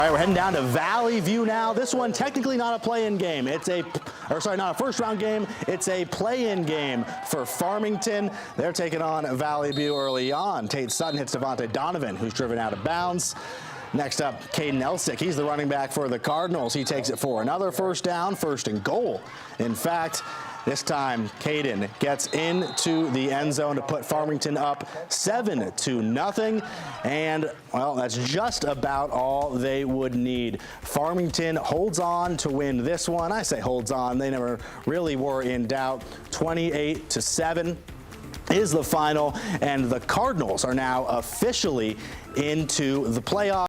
All right, we're heading down to Valley View now. This one technically not a play-in game. Not a first-round game. It's a play-in game for Farmington. They're taking on Valley View early on. Tate Sutton hits Devontae Donovan, who's driven out of bounds. Next up, Caden Elsick. He's the running back for the Cardinals. He takes it for another first down, first and goal. In fact, this time, Caden gets into the end zone to put Farmington up 7-0. And, well, that's just about all they would need. Farmington holds on to win this one. I say holds on. They never really were in doubt. 28-7 is the final, and the Cardinals are now officially into the playoffs.